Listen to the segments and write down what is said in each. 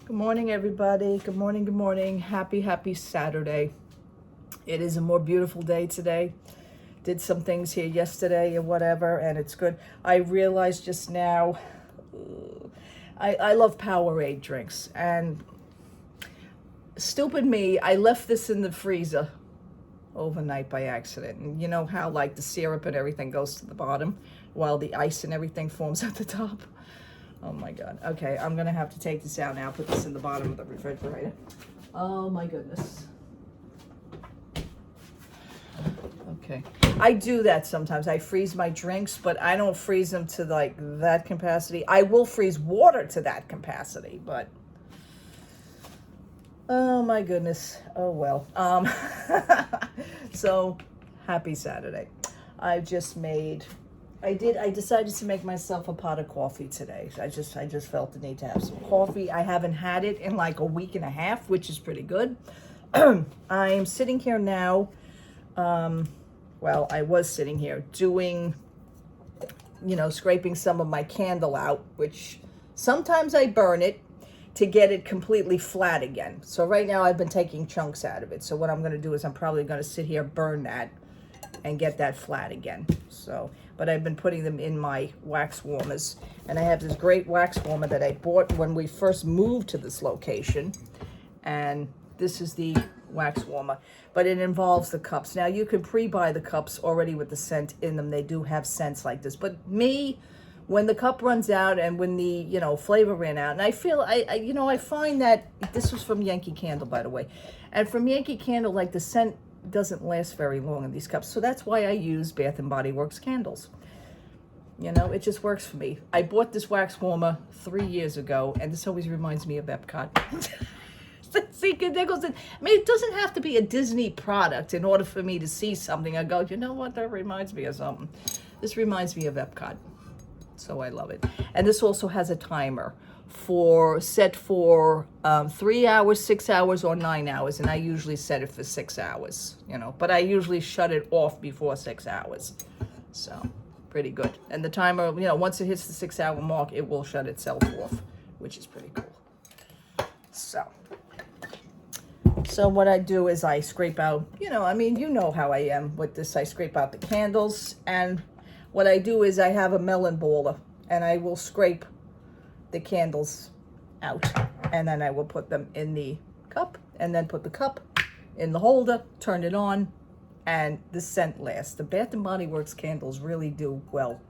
Good morning, everybody. Good morning, good morning. Happy Saturday. It is a more beautiful day today. Did some things here yesterday or whatever, and it's good. I realized just now, I love Powerade drinks, and stupid me, I left this in the freezer overnight by accident. And you know how like the syrup and everything goes to the bottom while the ice and everything forms at the top? Oh my God. Okay, I'm gonna have to take this out now, put this in the bottom of the refrigerator. Oh my goodness. Okay. I do that sometimes. I freeze my drinks, but I don't freeze them to like that capacity. I will freeze water to that capacity, but oh my goodness. Oh well. So happy Saturday. I decided to make myself a pot of coffee today. I just felt the need to have some coffee. I haven't had it in like a week and a half, which is pretty good. I'm sitting here now. Well, I was sitting here doing, scraping some of my candle out, which sometimes I burn it to get it completely flat again. So right now I've been taking chunks out of it. So what I'm going to do is I'm probably going to sit here, burn that, and get that flat again. So, but I've been putting them in my wax warmers, and I have this great wax warmer that I bought when we first moved to this location, and this is the wax warmer, but it involves the cups. Now you can pre-buy the cups already with the scent in them. They do have scents like this, but me, when the cup runs out and when the flavor ran out, and I feel I find that this was from Yankee Candle, by the way, and from Yankee Candle, like the scent doesn't last very long in these cups. So that's why I use Bath and Body Works candles. It just works for me. I bought this wax warmer 3 years ago, and this always reminds me of Epcot. See, there goes it. I mean, it doesn't have to be a Disney product in order for me to see something. I go, you know what? That reminds me of something. This reminds me of Epcot. So I love it. And this also has a timer set for 3 hours, 6 hours, or 9 hours, and I usually set it for 6 hours, but I usually shut it off before 6 hours. So pretty good. And the timer, once it hits the 6 hour mark, it will shut itself off, which is pretty cool. So what I do is I scrape out, you know how I am with this. I scrape out the candles, and what I do is I have a melon baller, and I will scrape the candles out, and then I will put them in the cup, and then put the cup in the holder, turn it on, and the scent lasts. The Bath and Body Works candles really do well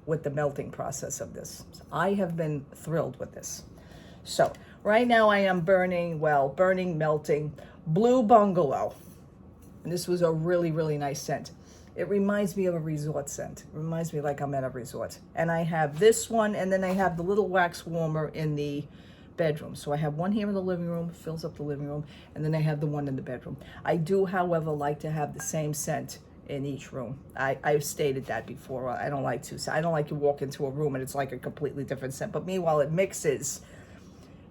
with the melting process of this. So I have been thrilled with this. So right now I am melting Blue Bungalow, and this was a really, really nice scent. It reminds me of a resort scent. It reminds me like I'm at a resort. And I have this one, and then I have the little wax warmer in the bedroom. So I have one here in the living room, fills up the living room, and then I have the one in the bedroom. I do, however, like to have the same scent in each room. I've stated that before. I don't like to walk into a room and it's like a completely different scent. But meanwhile, it mixes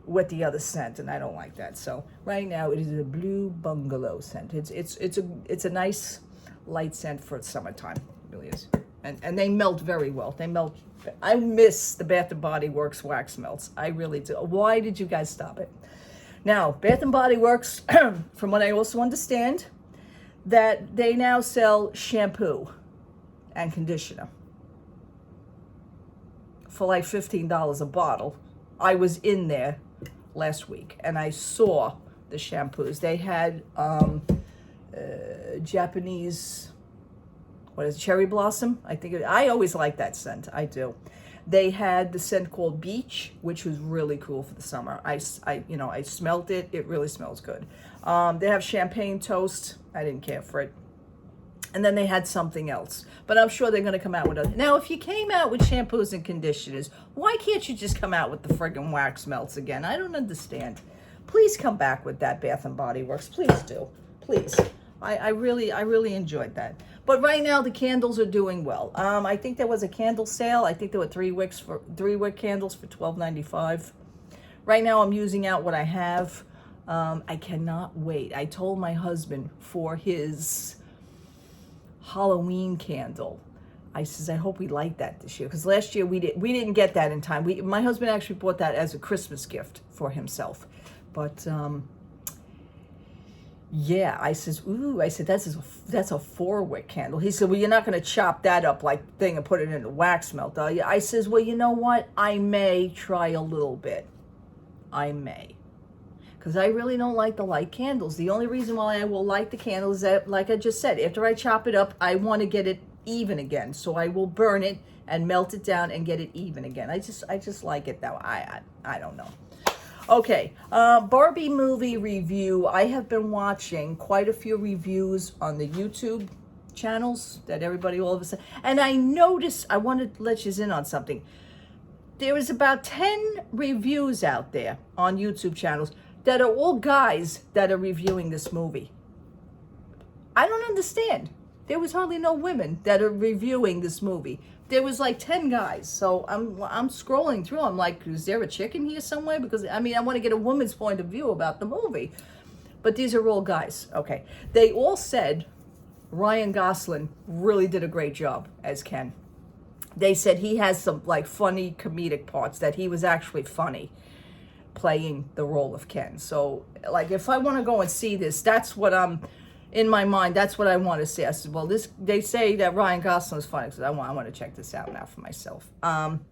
with the other scent, and I don't like that. So right now it is a Blue Bungalow scent. It's a nice light scent for summertime. It really is. And they melt very well. They melt. I miss the Bath and Body Works wax melts. I really do. Why did you guys stop it? Now, Bath and Body Works, from what I also understand, that they now sell shampoo and conditioner for like $15 a bottle. I was in there last week and I saw the shampoos. They had Japanese, cherry blossom? I always like that scent. I do. They had the scent called Beach, which was really cool for the summer. I smelled it. It really smells good. They have Champagne Toast. I didn't care for it. And then they had something else. But I'm sure they're going to come out with Now, if you came out with shampoos and conditioners, why can't you just come out with the friggin' wax melts again? I don't understand. Please come back with that, Bath and Body Works. Please do. Please. I really enjoyed that. But right now the candles are doing well. I think there was a candle sale. I think there were 3 wick candles for $12.95. Right now I'm using out what I have. I cannot wait. I told my husband for his Halloween candle, I says, I hope we like that this year, because last year we didn't get that in time. My husband actually bought that as a Christmas gift for himself, but yeah, I says, ooh, I said, that's a 4-wick candle. He said, well, you're not going to chop that up like thing and put it in the wax melt, are you? I says, well, you know what? I may try a little bit. I may. Because I really don't like the light candles. The only reason why I will light the candles is that, like I just said, after I chop it up, I want to get it even again. So I will burn it and melt it down and get it even again. I just like it that way. I don't know. Okay, Barbie movie review. I have been watching quite a few reviews on the YouTube channels that everybody all of a sudden, and I noticed, I wanted to let you in on something. There is about 10 reviews out there on YouTube channels that are all guys that are reviewing this movie. I don't understand. There was hardly no women that are reviewing this movie. There was like 10 guys. So I'm scrolling through. I'm like, is there a chick in here somewhere? Because I mean, I want to get a woman's point of view about the movie. But these are all guys. Okay. They all said Ryan Gosling really did a great job as Ken. They said he has some like funny comedic parts, that he was actually funny playing the role of Ken. So like, if I want to go and see this, that's what I'm in my mind, that's what I want to see. I said, well, they say that Ryan Gosling is funny, so I want to check this out now for myself.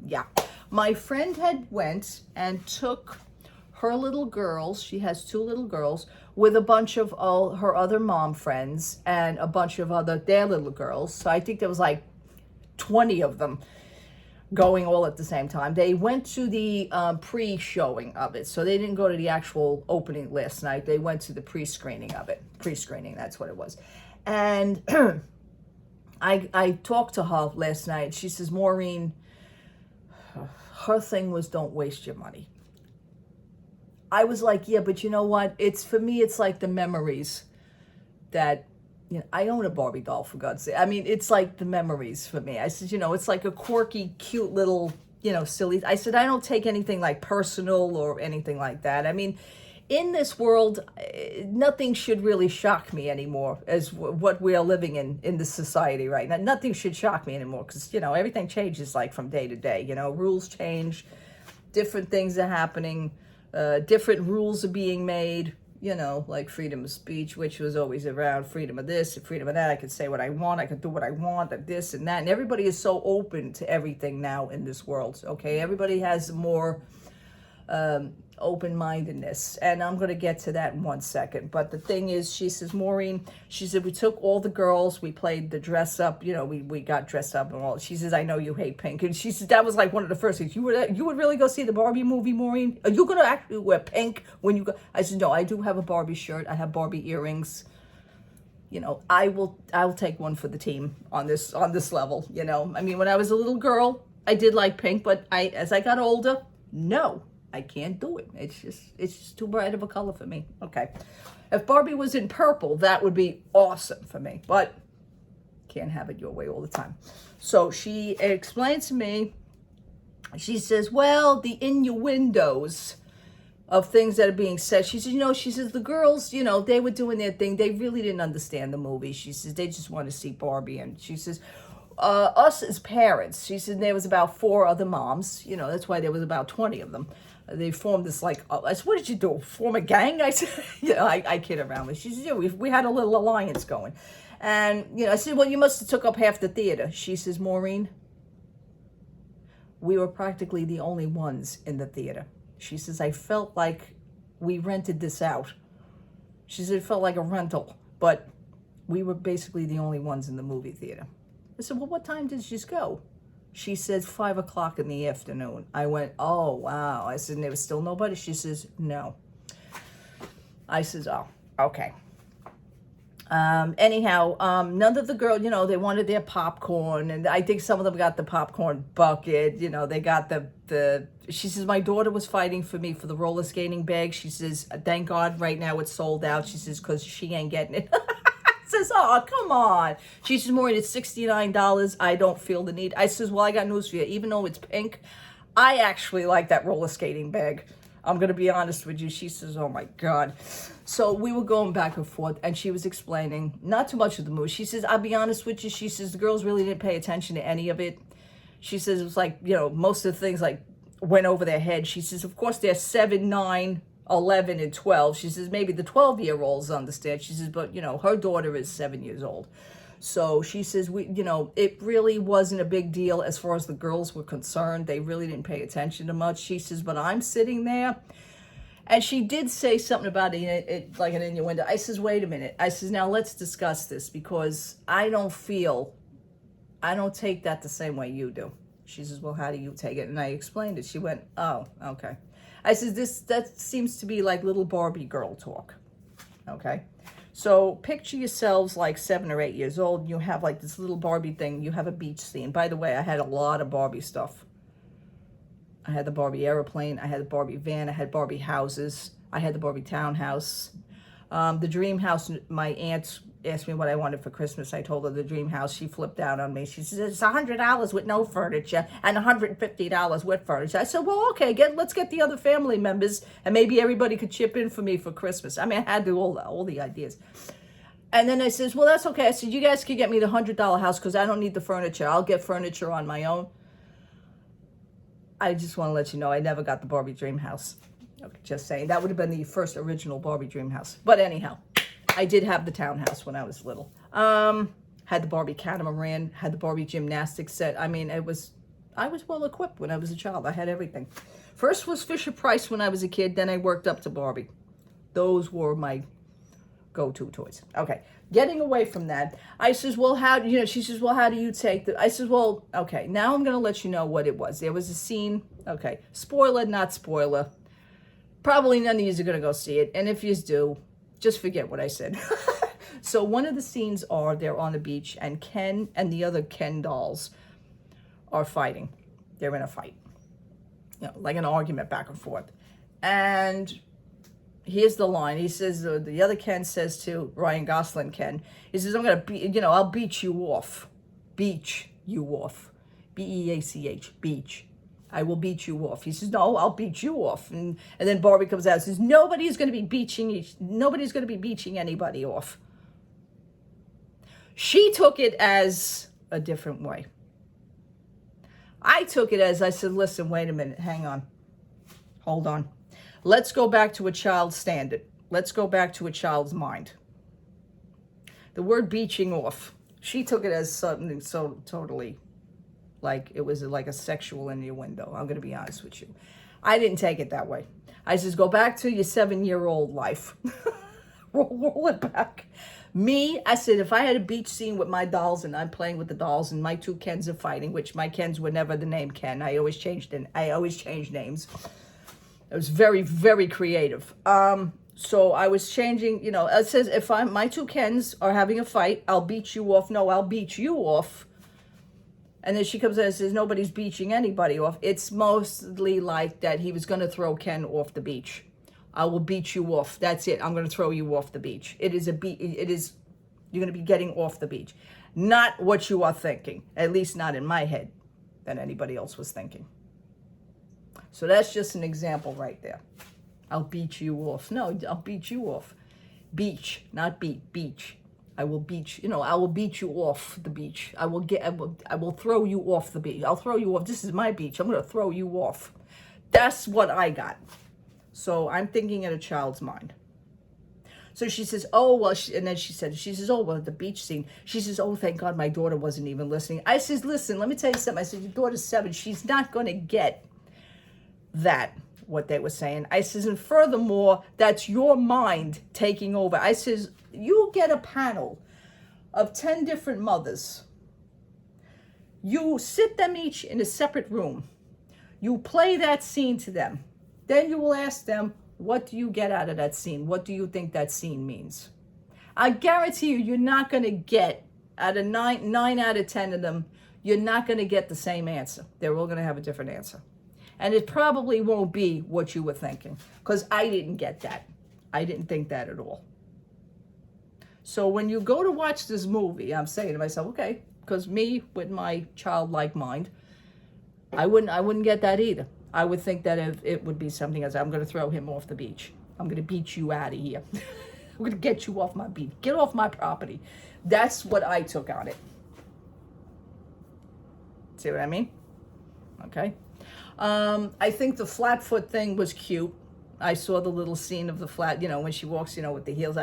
Yeah. My friend had went and took her little girls, she has 2 little girls, with a bunch of all her other mom friends and a bunch of their little girls. So I think there was like 20 of them going all at the same time. They went to the pre-showing of it. So they didn't go to the actual opening last night. They went to the pre-screening of it. Pre-screening, that's what it was. And I talked to her last night. She says, Maureen, her thing was don't waste your money. I was like, yeah, but you know what? For me, it's like the memories that, you know, I own a Barbie doll, for God's sake. I mean, it's like the memories for me. I said, you know, it's like a quirky, cute little, you know, silly. I said, I don't take anything like personal or anything like that. I mean, in this world, nothing should really shock me anymore as what we are living in this society right now. Nothing should shock me anymore because, you know, everything changes like from day to day. You know, rules change, different things are happening, different rules are being made. You know, like freedom of speech, which was always around, freedom of this, freedom of that. I could say what I want. I could do what I want, this and that. And everybody is so open to everything now in this world. Okay, everybody has more open-mindedness, and I'm going to get to that in 1 second. But the thing is, she says, Maureen, she said, we took all the girls, we played the dress up, you know, we got dressed up and all. She says, I know you hate pink. And she said, that was like one of the first things. You would really go see the Barbie movie, Maureen? Are you going to actually wear pink when you go? I said, no, I do have a Barbie shirt. I have Barbie earrings. You know, I'll take one for the team on this level, you know. I mean, when I was a little girl, I did like pink, but as I got older, no. I can't do it. It's just too bright of a color for me. Okay. If Barbie was in purple, that would be awesome for me. But can't have it your way all the time. So she explained to me, she says, well, the innuendos of things that are being said. She says, you know, she says, the girls, you know, they were doing their thing. They really didn't understand the movie. She says, they just want to see Barbie. And she says, us as parents, she said, there was about 4 other moms. You know, that's why there was about 20 of them. They formed this like, I said, what did you do? Form a gang? I said, you know, I kid around with. She said, yeah, we had a little alliance going. And, you know, I said, well, you must have took up half the theater. She says, Maureen, we were practically the only ones in the theater. She says, I felt like we rented this out. She said, it felt like a rental, but we were basically the only ones in the movie theater. I said, well, what time did you go? She said 5 o'clock in the afternoon. I went, oh, wow. I said, and there was still nobody? She says, no. I says, oh, okay. Anyhow, none of the girls, you know, they wanted their popcorn. And I think some of them got the popcorn bucket. You know, they got she says, my daughter was fighting for me for the roller skating bag. She says, thank God right now it's sold out. She says, because she ain't getting it. Says, oh, come on. She says, Maureen, it's $69. I don't feel the need. I says, well, I got news for you. Even though it's pink, I actually like that roller skating bag. I'm going to be honest with you. She says, oh my God. So we were going back and forth, and she was explaining not too much of the movie. She says, I'll be honest with you. She says, the girls really didn't pay attention to any of it. She says, it was like, most of the things like went over their head. She says, of course, they're 7, 9, 11, and 12. She says, maybe the 12-year-olds understand. She says, but, her daughter is 7 years old. So she says, it really wasn't a big deal as far as the girls were concerned. They really didn't pay attention to much. She says, but I'm sitting there. And she did say something about it like an innuendo. I says, wait a minute. I says, now let's discuss this, because I don't take that the same way you do. She says, well, how do you take it? And I explained it. She went, oh, okay. I says, that seems to be like little Barbie girl talk. Okay. So picture yourselves like 7 or 8 years old. You have like this little Barbie thing. You have a beach scene. By the way, I had a lot of Barbie stuff. I had the Barbie airplane. I had the Barbie van. I had Barbie houses. I had the Barbie townhouse. The dream house, my aunt asked me what I wanted for Christmas. I told her the dream house. She flipped out on me. She says, it's $100 with no furniture and $150 with furniture. I said, well, okay, let's get the other family members, and maybe everybody could chip in for me for Christmas. I mean, I had all the ideas. And then I says, well, that's okay. I said, you guys can get me the $100 house because I don't need the furniture. I'll get furniture on my own. I just want to let you know, I never got the Barbie dream house. Okay, just saying. That would have been the first original Barbie dream house. But anyhow, I did have the townhouse when I was little. Had the Barbie catamaran, had the Barbie gymnastics set. I mean, I was well equipped when I was a child. I had everything. First was Fisher-Price when I was a kid. Then I worked up to Barbie. Those were my go-to toys. Okay, getting away from that, I says, well, she says, well, how do you take the, I says, well, okay, now I'm going to let you know what it was. There was a scene, okay, spoiler, not spoiler. Probably none of you are going to go see it. And if you do, just forget what I said. So one of the scenes they're on the beach, and Ken and the other Ken dolls are fighting. They're in a fight. Like an argument back and forth. And here's the line. He says, the other Ken says to Ryan Gosling Ken, he says, I'm going to I'll beat you off. Beach you off. B-E-A-C-H. Beach. I will beat you off. He says, no, I'll beat you off. And then Barbie comes out and says, nobody's going to be beaching anybody off. She took it as a different way. I took it as, I said, listen, wait a minute, hang on. Hold on. Let's go back to a child's standard. Let's go back to a child's mind. The word beaching off, she took it as something so totally like it was like a sexual innuendo. I'm going to be honest with you. I didn't take it that way. I says, go back to your 7-year-old life. roll it back. Me, I said, if I had a beach scene with my dolls and I'm playing with the dolls and my 2 Kens are fighting, which my Kens were never the name Ken. I always changed names. It was very, very creative. So I was changing, it says if my 2 Kens are having a fight, I'll beat you off. No, I'll beat you off. And then she comes in and says, nobody's beaching anybody off. It's mostly like that he was going to throw Ken off the beach. I will beat you off. That's it. I'm going to throw you off the beach. You're going to be getting off the beach. Not what you are thinking, at least not in my head, than anybody else was thinking. So that's just an example right there. I'll beat you off. No, I'll beat you off. Beach, not beat, beach. I will beat you, I will beat you off the beach. I will throw you off the beach. I'll throw you off. This is my beach. I'm going to throw you off. That's what I got. So I'm thinking in a child's mind. So she says, oh, well, and then she says, oh, well, the beach scene. She says, oh, thank God my daughter wasn't even listening. I says, listen, let me tell you something. I said, your daughter's 7. She's not going to get that, what they were saying. I says, and furthermore, that's your mind taking over. I says, you get a panel of 10 different mothers. You sit them each in a separate room. You play that scene to them. Then you will ask them, what do you get out of that scene? What do you think that scene means? I guarantee you're not going to get, out of 9 out of 10 of them, you're not going to get the same answer. They're all going to have a different answer. And it probably won't be what you were thinking, because I didn't get that. I didn't think that at all. So when you go to watch this movie, I'm saying to myself, okay, because me, with my childlike mind, I wouldn't get that either. I would think that if it would be something as I'm going to throw him off the beach. I'm going to beat you out of here. I'm going to get you off my beach. Get off my property. That's what I took on it. See what I mean? Okay. I think the flat foot thing was cute. I saw the little scene of the flat, when she walks, with the heels.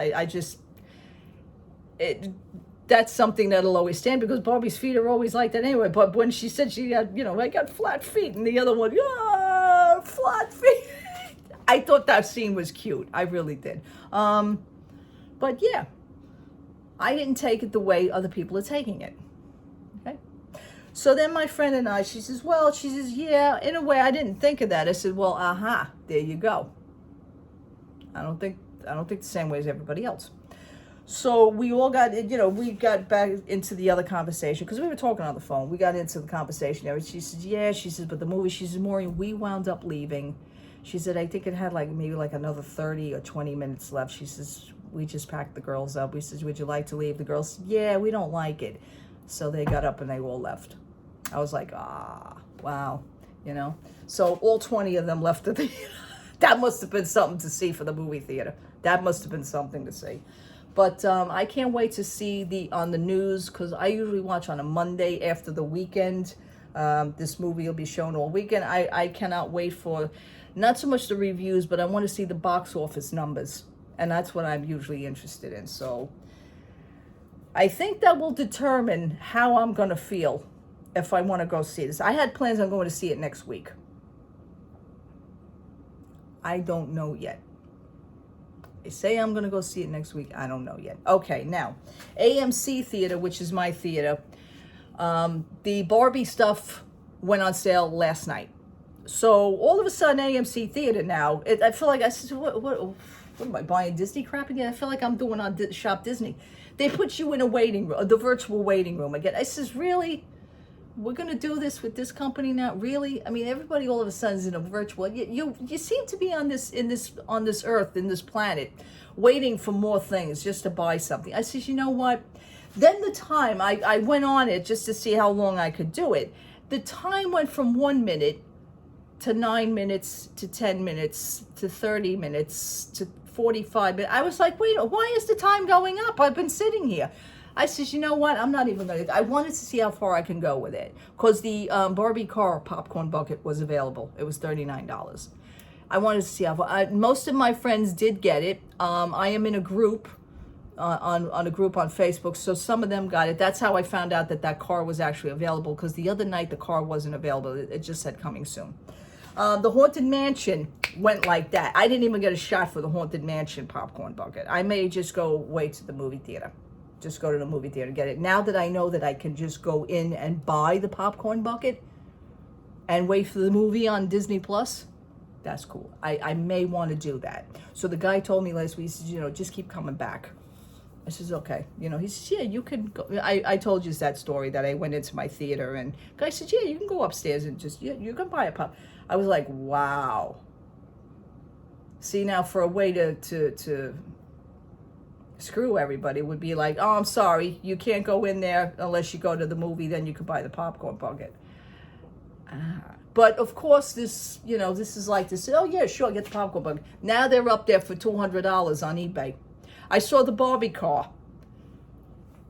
That's something that'll always stand because Barbie's feet are always like that anyway. But when she said she had, I got flat feet, and the other one, flat feet. I thought that scene was cute. I really did. But yeah, I didn't take it the way other people are taking it. Okay. So then my friend and I, she says, yeah, in a way, I didn't think of that. I said, well, there you go. I don't think the same way as everybody else. So we all got, we got back into the other conversation because we were talking on the phone. We got into the conversation. She says, but the movie, she says, Maureen, we wound up leaving. She said, I think it had maybe another 30 or 20 minutes left. She says, we just packed the girls up. We says, would you like to leave? The girls said, yeah, we don't like it. So they got up and they all left. I was like, wow, So all 20 of them left the theater. That must have been something to see for the movie theater. That must have been something to see. But I can't wait to see on the news because I usually watch on a Monday after the weekend. This movie will be shown all weekend. I cannot wait for not so much the reviews, but I want to see the box office numbers. And that's what I'm usually interested in. So I think that will determine how I'm going to feel if I want to go see this. I had plans on going to see it next week. I don't know yet. They say I'm going to go see it next week. I don't know yet. Okay, now, AMC Theater, which is my theater, the Barbie stuff went on sale last night. So all of a sudden, AMC Theater now, I feel like I said, what am I buying Disney crap again? I feel like I'm doing on Shop Disney. They put you in a waiting room, the virtual waiting room again. I says, really? We're going to do this with this company now? Really? I mean, everybody all of a sudden is in a virtual. You seem to be on this earth, in this planet, waiting for more things just to buy something. I says, you know what? Then the time, I went on it just to see how long I could do it. The time went from 1 minute to 9 minutes to 10 minutes to 30 minutes to 45 minutes. I was like, wait, why is the time going up? I've been sitting here. I says, you know what? I'm not even going to. I wanted to see how far I can go with it because the Barbie car popcorn bucket was available. It was $39. I wanted to see how far. Most of my friends did get it. I am in a group on a group on Facebook, so some of them got it. That's how I found out that car was actually available because the other night the car wasn't available. It just said coming soon. The Haunted Mansion went like that. I didn't even get a shot for the Haunted Mansion popcorn bucket. I may just go wait to the movie theater. Just go to the movie theater and get it. Now that I know that I can just go in and buy the popcorn bucket and wait for the movie on Disney Plus, that's cool. I may want to do that. So the guy told me last week, he says, just keep coming back. I says, okay. He says, yeah, you can go. I told you that story that I went into my theater and the guy said, yeah, you can go upstairs and you can buy a pop. I was like, wow. See, now for a way to screw everybody would be like, oh, I'm sorry, you can't go in there unless you go to the movie, then you could buy the popcorn bucket. But of course, this is like this. Oh yeah, sure, get the popcorn bucket. Now they're up there for $200 on eBay. I saw the Barbie car.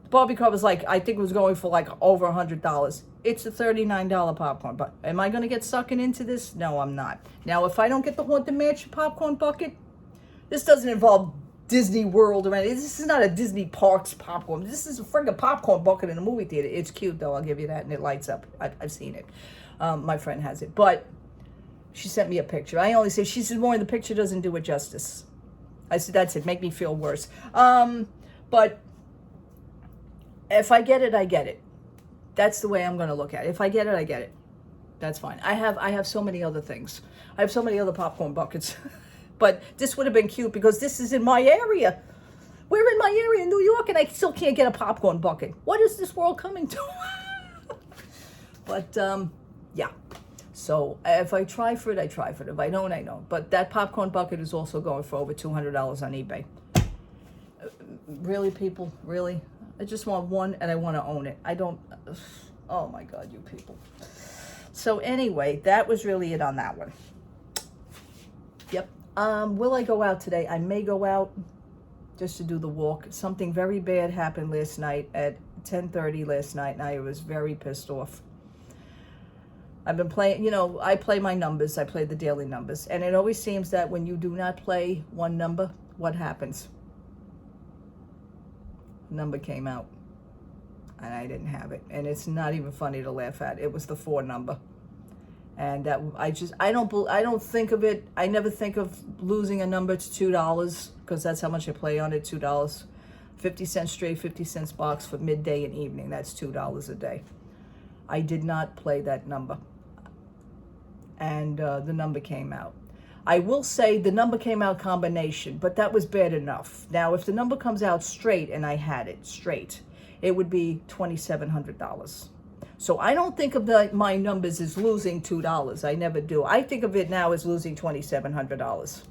The Barbie car was I think it was going for over $100. It's a $39 popcorn bucket. Am I going to get sucking into this? No, I'm not. Now, if I don't get the Haunted Mansion popcorn bucket, this doesn't involve Disney World or anything. This is not a Disney Parks popcorn. This is a friggin' popcorn bucket in a movie theater. It's cute though, I'll give you that, and it lights up. I've seen it. My friend has it, but she sent me a picture. I only said, she said, more the picture doesn't do it justice. I said, that's it. Make me feel worse. But if I get it, I get it. That's the way I'm going to look at it. If I get it, I get it. That's fine. I have so many other things. I have so many other popcorn buckets. But this would have been cute because this is in my area. We're in my area in New York and I still can't get a popcorn bucket. What is this world coming to? But, yeah. So if I try for it, I try for it. If I don't, I don't. But that popcorn bucket is also going for over $200 on eBay. Really, people? Really? I just want one and I want to own it. I don't. Oh, my God, you people. So anyway, that was really it on that one. Yep. Will I go out today? I may go out just to do the walk. Something very bad happened last night at 10:30 last night, and I was very pissed off. I've been playing, I play my numbers. I play the daily numbers. And it always seems that when you do not play one number, what happens? Number came out. And I didn't have it. And it's not even funny to laugh at. It was the 4 number. And that I don't think of it. I never think of losing a number to $2 because that's how much I play on it, $2. 50 cents straight, 50 cents box for midday and evening. That's $2 a day. I did not play that number. And the number came out. I will say the number came out combination, but that was bad enough. Now, if the number comes out straight and I had it straight, it would be $2,700. So I don't think of my numbers as losing $2. I never do. I think of it now as losing $2,700.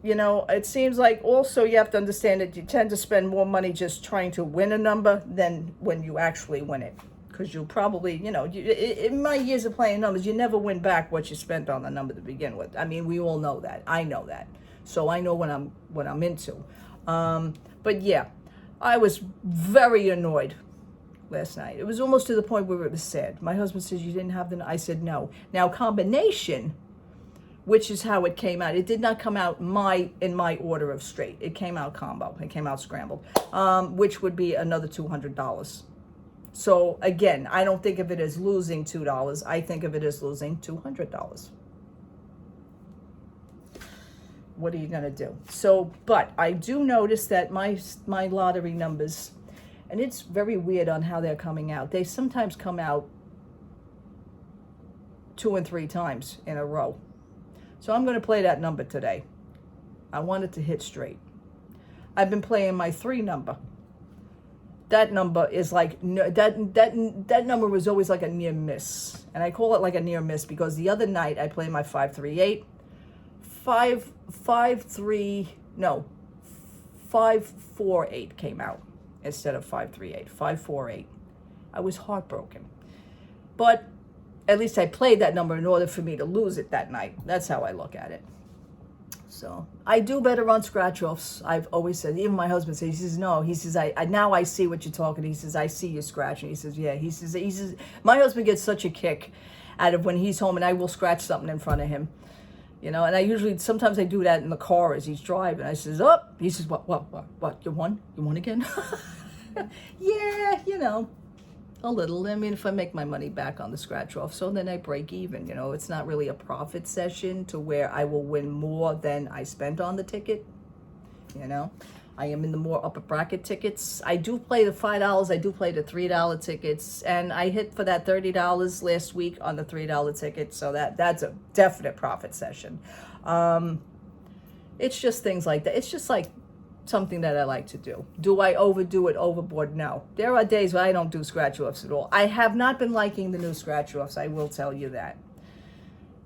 It seems like also you have to understand that you tend to spend more money just trying to win a number than when you actually win it. Because you'll probably, in my years of playing numbers, you never win back what you spent on the number to begin with. I mean, we all know that. I know that. So I know what I'm into. But yeah, I was very annoyed last night. It was almost to the point where it was sad. My husband says, you didn't have the, I said, no. Now, combination, which is how it came out. It did not come out in my order of straight. It came out combo. It came out scrambled, which would be another $200. So again, I don't think of it as losing $2. I think of it as losing $200. What are you going to do? So, but I do notice that my lottery numbers, and it's very weird on how they're coming out. They sometimes come out 2 and 3 times in a row. So I'm going to play that number today. I want it to hit straight. I've been playing my 3 number. That number is like, that number was always like a near miss. And I call it like a near miss because the other night I played my 538. 548 came out instead of 538. 548. I was heartbroken. But at least I played that number in order for me to lose it that night. That's how I look at it. So I do better on scratch-offs. I've always said, even my husband says, he says, no, he says, I now I see what you're talking. He says, I see you scratching. He says, yeah, he says, my husband gets such a kick out of when he's home and I will scratch something in front of him, and I sometimes I do that in the car as he's driving. I says, oh, he says, what, you won again? Yeah, a little. I mean, if I make my money back on the scratch off, so then I break even. It's not really a profit session to where I will win more than I spent on the ticket. I am in the more upper bracket tickets. I do play the $5. I do play the $3 tickets, and I hit for that $30 last week on the $3 ticket. So that's a definite profit session. It's just things like that. It's just like something that I like to do. Do I overdo it overboard? No. There are days where I don't do scratch-offs at all. I have not been liking the new scratch-offs, I will tell you that.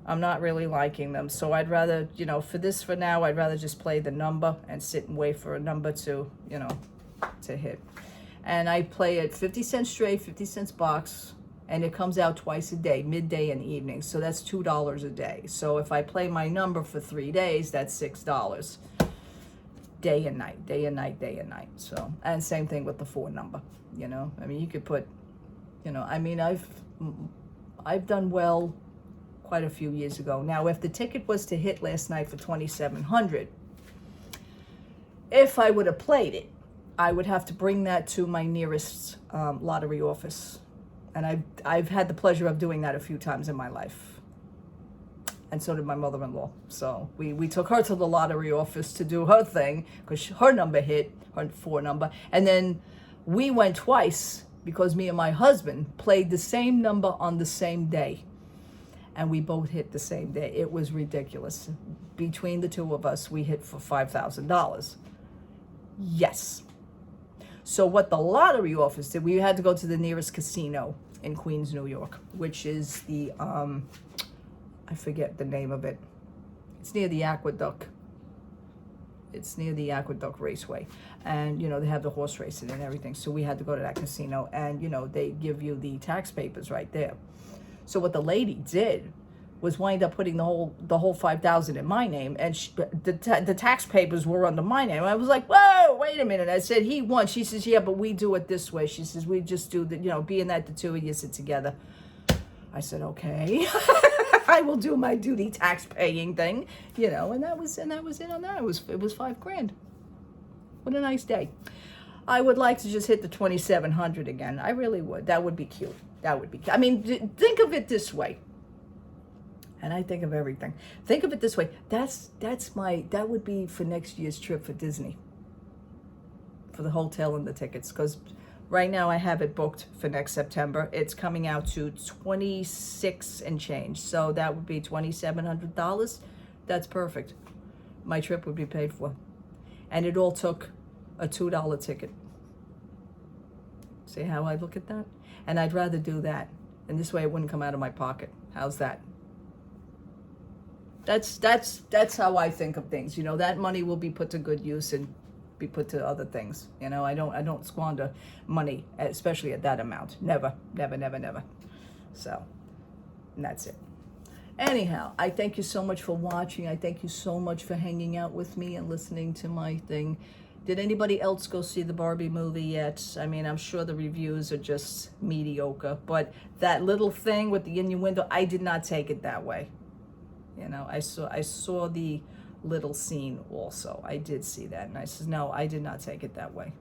I'm not really liking them. So I'd rather, for now, I'd rather just play the number and sit and wait for a number to, to hit. And I play it 50 cents straight, 50 cents box, and it comes out twice a day, midday and evening. So that's $2 a day. So if I play my number for 3 days, that's $6. Day and night, day and night, day and night. So, and same thing with the 4 number, I mean, you could put, I mean, I've done well quite a few years ago. Now, if the ticket was to hit last night for $2,700, if I would have played it, I would have to bring that to my nearest lottery office. And I've had the pleasure of doing that a few times in my life. And so did my mother-in-law. So we took her to the lottery office to do her thing because her number hit, her 4 number. And then we went twice because me and my husband played the same number on the same day. And we both hit the same day. It was ridiculous. Between the 2 of us, we hit for $5,000. Yes. So what the lottery office did, we had to go to the nearest casino in Queens, New York, which is the, I forget the name of it. It's near the Aqueduct. It's near the Aqueduct Raceway. And, you know, they have the horse racing and everything. So we had to go to that casino. And, you know, they give you the tax papers right there. So what the lady did was wind up putting the whole 5,000 in my name, and the tax papers were under my name. I was like, whoa, wait a minute. I said, he won. She says, yeah, but we do it this way. She says, we just do the, you know, being that the two of you sit together. I said, okay. I will do my duty tax paying thing, you know, and that was it on that. It was $5,000. What a nice day. I would like to just hit the 2,700 again. I really would. That would be cute. That would be cute. I mean, think of it this way. And I think of everything. Think of it this way. That would be for next year's trip for Disney. For the hotel and the tickets. Because right now I have it booked for next September. It's coming out to $26 and change. So that would be $2,700. That's perfect. My trip would be paid for. And it all took a $2 ticket. See how I look at that? And I'd rather do that. And this way it wouldn't come out of my pocket. How's that? That's how I think of things. You know, that money will be put to good use and be put to other things. You know, I don't squander money, especially at that amount. Never. So, and that's it. Anyhow, I thank you so much for watching. I thank you so much for hanging out with me and listening to my thing. Did anybody else go see the Barbie movie yet? I mean, I'm sure the reviews are just mediocre, but that little thing with the innuendo, I did not take it that way. You know, I saw the little scene also. I did see that, and I said, no, I did not take it that way.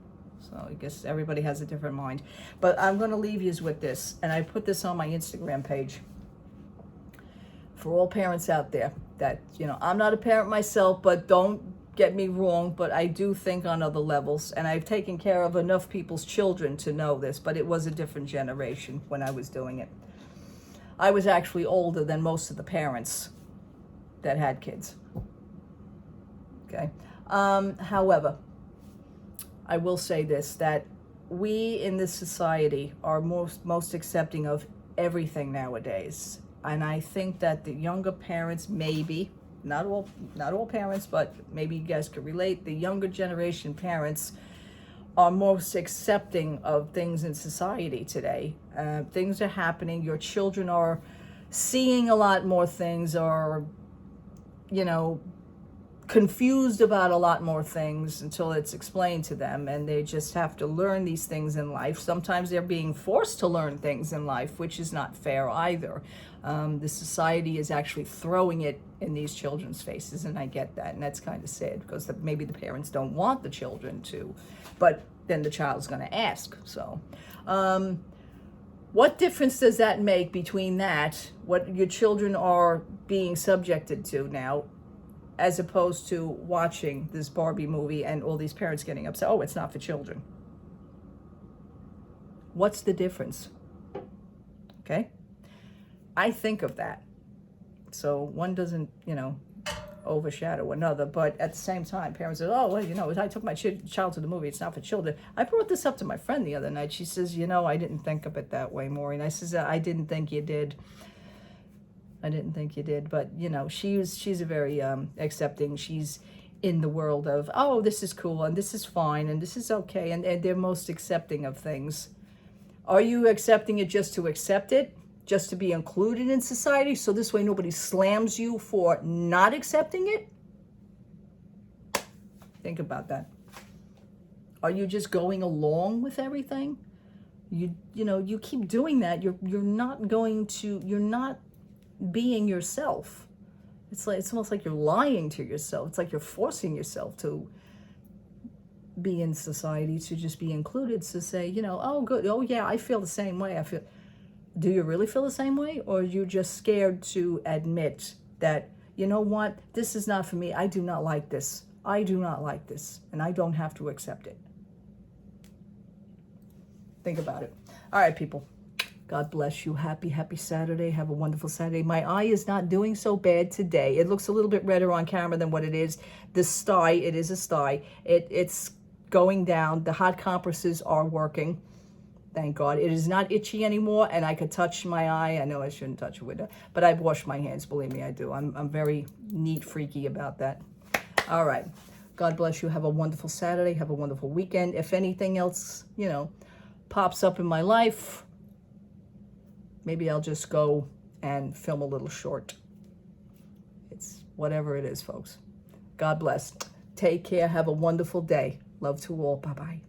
So I guess everybody has a different mind. But I'm going to leave you with this, and I put this on my Instagram page. For all parents out there that, you know, I'm not a parent myself, but don't get me wrong, but I do think on other levels, and I've taken care of enough people's children to know this, but it was a different generation when I was doing it. I was actually older than most of the parents that had kids. Okay. However, I will say this, that we in this society are most accepting of everything nowadays. And I think that the younger parents, maybe, not all parents, but maybe you guys could relate, the younger generation parents are most accepting of things in society today. Things are happening. Your children are seeing a lot more things, or, you know, confused about a lot more things until it's explained to them, and they just have to learn these things in life. Sometimes they're being forced to learn things in life, which is not fair either. The society is actually throwing it in these children's faces, and I get that, and that's kind of sad, because maybe the parents don't want the children to, but then the child's going to ask. So what difference does that make between that, what your children are being subjected to now, as opposed to watching this Barbie movie and all these parents getting upset? Oh, it's not for children. What's the difference? Okay? I think of that. So one doesn't, you know, overshadow another, but at the same time, parents say, oh, well, you know, I took my child to the movie, it's not for children. I brought this up to my friend the other night. She says, you know, I didn't think of it that way, Maureen. I says, I didn't think you did. I didn't think you did, but, you know, she's a very accepting. She's in the world of, oh, this is cool, and this is fine, and this is okay, and they're most accepting of things. Are you accepting it just to accept it, just to be included in society, so this way nobody slams you for not accepting it? Think about that. Are you just going along with everything? You know, you keep doing that, you're not being yourself. It's almost like you're lying to yourself. It's like you're forcing yourself to be in society, to just be included, to say, you know, oh, good, oh yeah, I feel the same way. Do you really feel the same way? Or are you just scared to admit that, you know what, this is not for me. I do not like this. I do not like this, and I don't have to accept it. Think about it. All right, people. God bless you. Happy Saturday. Have a wonderful Saturday. My eye is not doing so bad today. It looks a little bit redder on camera than what it is. The sty, it is a sty. It's going down. The hot compresses are working. Thank God. It is not itchy anymore, and I could touch my eye. I know I shouldn't touch it with it, but I've washed my hands. Believe me, I do. I'm very neat freaky about that. All right. God bless you. Have a wonderful Saturday. Have a wonderful weekend. If anything else, pops up in my life, maybe I'll just go and film a little short. It's whatever it is, folks. God bless. Take care. Have a wonderful day. Love to all. Bye-bye.